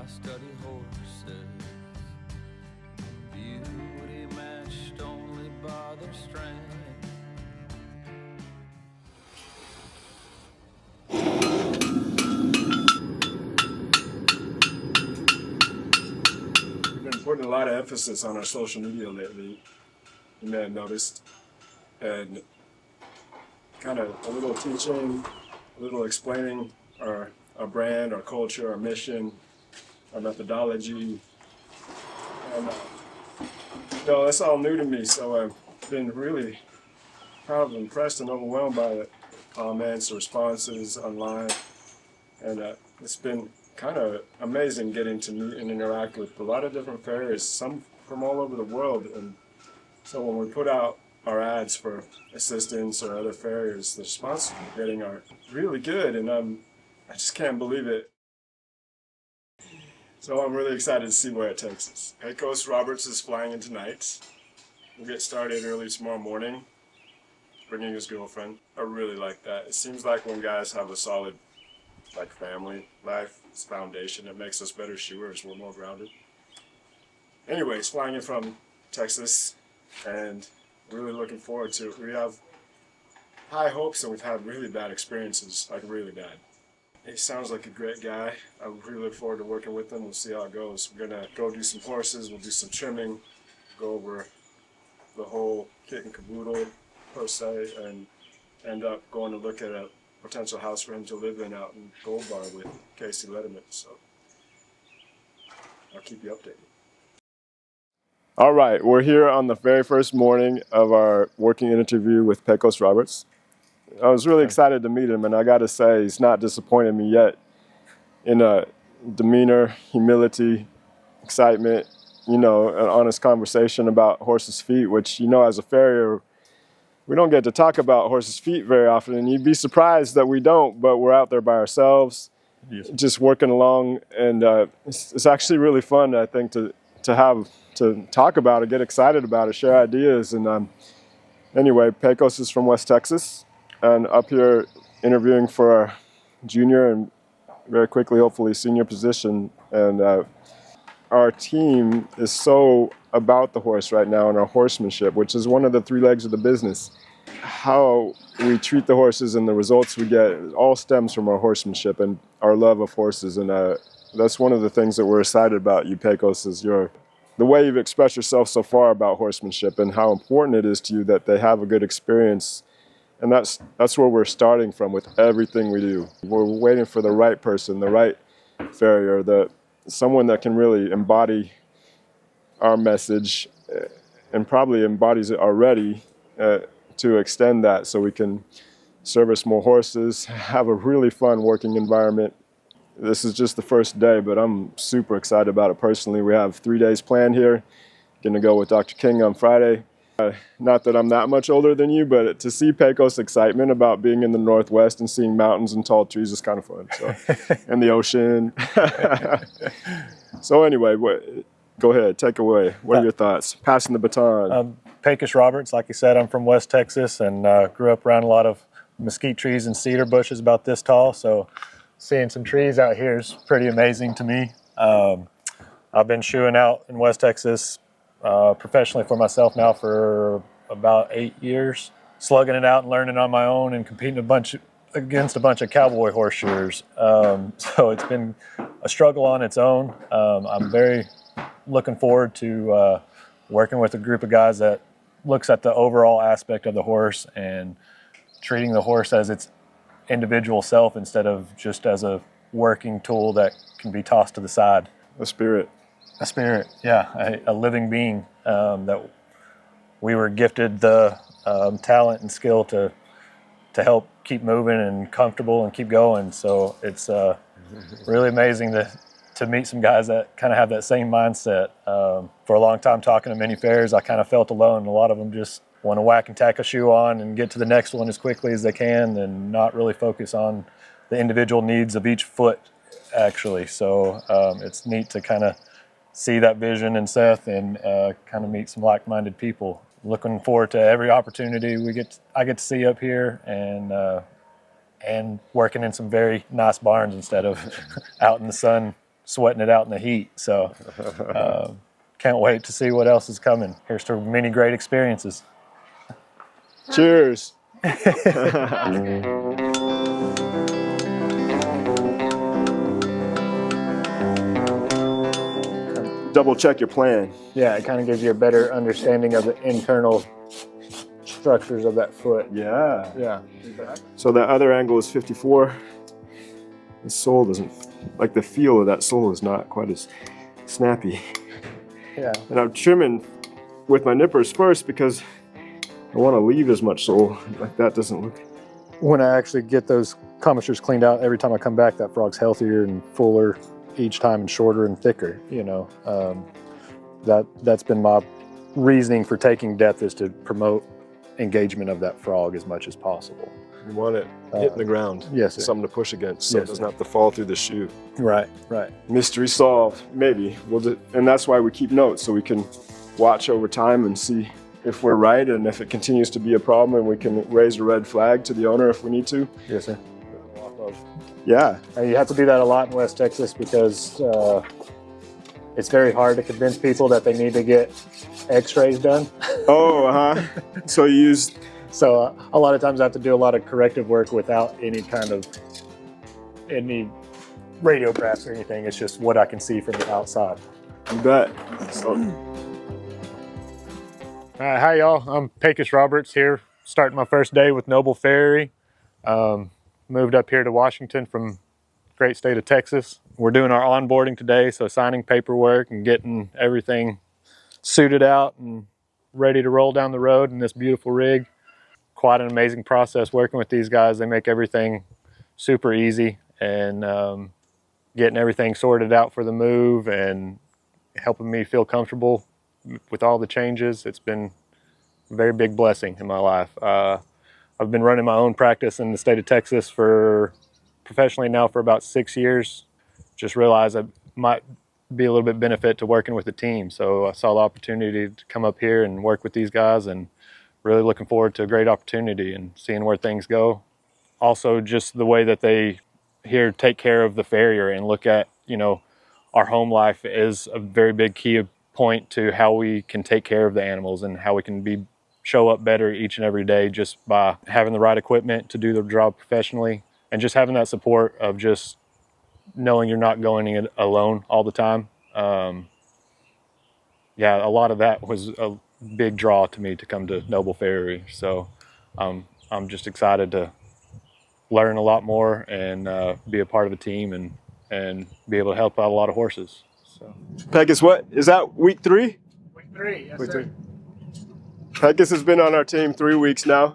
I study horses. Beauty matched only by their strength. We've been putting a lot of emphasis on our social media lately, you may have noticed, and kind of a little teaching, a little explaining our brand, our culture, our mission, our methodology, and that's all new to me, so I've been really kind of impressed and overwhelmed by the comments, the responses online, and it's been kind of amazing getting to meet and interact with a lot of different farriers, some from all over the world. And so when we put out our ads for assistants or other farriers, the responses we're getting are really good, and I just can't believe it. So I'm really excited to see where it takes us. Pecos Roberts is flying in tonight. We'll get started early tomorrow morning, bringing his girlfriend. I really like that. It seems like when guys have a solid family life, it's foundation. It makes us better shoers. We're more grounded. Anyways, flying in from Texas, and really looking forward to it. We have high hopes, and we've had really bad experiences, really bad. He sounds like a great guy. I really look forward to working with him. We'll see how it goes. We're gonna go do some horses. We'll do some trimming, go over the whole kit and caboodle per se, and end up going to look at a potential house for him to live in out in Gold Bar with Casey Letterman. So I'll keep you updated. All right, we're here on the very first morning of our working interview with Pecos Roberts. I was really excited to meet him, and I got to say, he's not disappointed me yet in demeanor, humility, excitement, an honest conversation about horses' feet, which, as a farrier, we don't get to talk about horses' feet very often, and you'd be surprised that we don't, but we're out there by ourselves, just working along, and it's actually really fun, I think, to talk about it, get excited about it, share ideas. And anyway, Pecos is from West Texas, and up here interviewing for our junior and very quickly, hopefully, senior position. And our team is so about the horse right now and our horsemanship, which is one of the three legs of the business. How we treat the horses and the results we get, it all stems from our horsemanship and our love of horses. And that's one of the things that we're excited about you, Pecos, is the way you've expressed yourself so far about horsemanship and how important it is to you that they have a good experience. And that's where we're starting from with everything we do. We're waiting for the right person, the right farrier, someone that can really embody our message and probably embodies it already to extend that so we can service more horses, have a really fun working environment. This is just the first day, but I'm super excited about it personally. We have 3 days planned here. Going to go with Dr. King on Friday. Not that I'm that much older than you, but to see Pecos' excitement about being in the Northwest and seeing mountains and tall trees is kind of fun. So, and the ocean. So anyway, go ahead, take away. What are your thoughts? Passing the baton. Pecos Roberts, like you said, I'm from West Texas and grew up around a lot of mesquite trees and cedar bushes about this tall. So seeing some trees out here is pretty amazing to me. I've been shoeing out in West Texas professionally for myself now for about 8 years, slugging it out and learning on my own and competing against a bunch of cowboy horseshoers. So it's been a struggle on its own. I'm very looking forward to working with a group of guys that looks at the overall aspect of the horse and treating the horse as its individual self instead of just as a working tool that can be tossed to the side. A spirit, yeah, a living being that we were gifted the talent and skill to help keep moving and comfortable and keep going. So it's really amazing to meet some guys that kind of have that same mindset. For a long time talking to many fairs, I kind of felt alone. A lot of them just want to whack and tack a shoe on and get to the next one as quickly as they can and not really focus on the individual needs of each foot, actually. So it's neat to kind of see that vision in Seth and kind of meet some like-minded people. Looking forward to every opportunity I get to see up here and working in some very nice barns instead of out in the sun sweating it out in the heat. So can't wait to see what else is coming. Here's to many great experiences. Cheers. Double check your plan. Yeah, it kind of gives you a better understanding of the internal structures of that foot. Yeah. Yeah. So that other angle is 54. The sole doesn't, like the feel of that sole is not quite as snappy. Yeah. And I'm trimming with my nippers first because I want to leave as much sole. Like that doesn't look. When I actually get those commissures cleaned out, every time I come back, that frog's healthier and fuller each time and shorter and thicker, you know. That's been my reasoning for taking depth, is to promote engagement of that frog as much as possible. You want it hitting the ground. Yes, sir. Something to push against so Yes, it doesn't sir. have to fall through the shoe. Right, right. Mystery solved, maybe. And that's why we keep notes, so we can watch over time and see if we're right, and if it continues to be a problem, and we can raise a red flag to the owner if we need to. Yes, sir. Yeah. And you have to do that a lot in West Texas because it's very hard to convince people that they need to get x-rays done. Oh, So you use. So a lot of times I have to do a lot of corrective work without any radiographs or anything. It's just what I can see from the outside. You bet. So, Hi y'all, I'm Pecos Roberts here, starting my first day with Noble Farriery. Moved up here to Washington from great state of Texas. We're doing our onboarding today, so signing paperwork and getting everything suited out and ready to roll down the road in this beautiful rig. Quite an amazing process working with these guys. They make everything super easy, and getting everything sorted out for the move and helping me feel comfortable with all the changes. It's been a very big blessing in my life. I've been running my own practice in the state of Texas professionally now for about 6 years. Just realized I might be a little bit benefit to working with a team. So I saw the opportunity to come up here and work with these guys, and really looking forward to a great opportunity and seeing where things go. Also, just the way that they here take care of the farrier and look at, you know, our home life is a very big key point to how we can take care of the animals and how we can show up better each and every day, just by having the right equipment to do the job professionally, and just having that support of just knowing you're not going in alone all the time. Yeah, a lot of that was a big draw to me to come to Noble Farriery. So I'm just excited to learn a lot more and be a part of a team and be able to help out a lot of horses. So. Pecos, what is that, week 3? Week 3, yes, Week sir. 3. Pecos has been on our team 3 weeks now.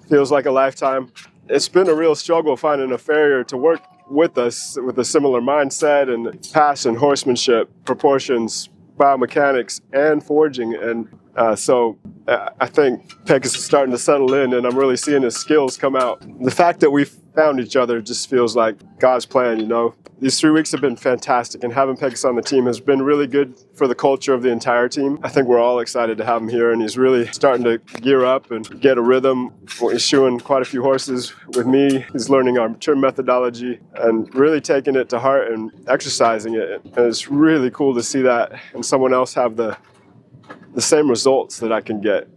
Feels like a lifetime. It's been a real struggle finding a farrier to work with us with a similar mindset and passion, horsemanship, proportions, biomechanics, and foraging. And so I think Pecos is starting to settle in, and I'm really seeing his skills come out. The fact that we've found each other just feels like God's plan, you know. These 3 weeks have been fantastic, and having Pecos on the team has been really good for the culture of the entire team. I think we're all excited to have him here, and he's really starting to gear up and get a rhythm. He's shoeing quite a few horses with me. He's learning our trim methodology and really taking it to heart and exercising it. And it's really cool to see that and someone else have the same results that I can get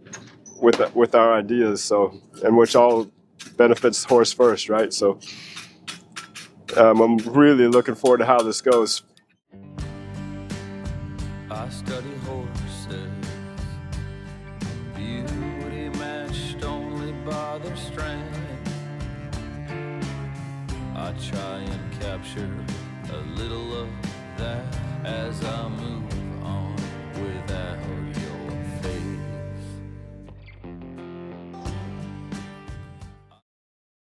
with our ideas. So, and which all benefits horse first, right? So I'm really looking forward to how this goes. I study horses, beauty matched only by their strength. I try and capture a little of that as I move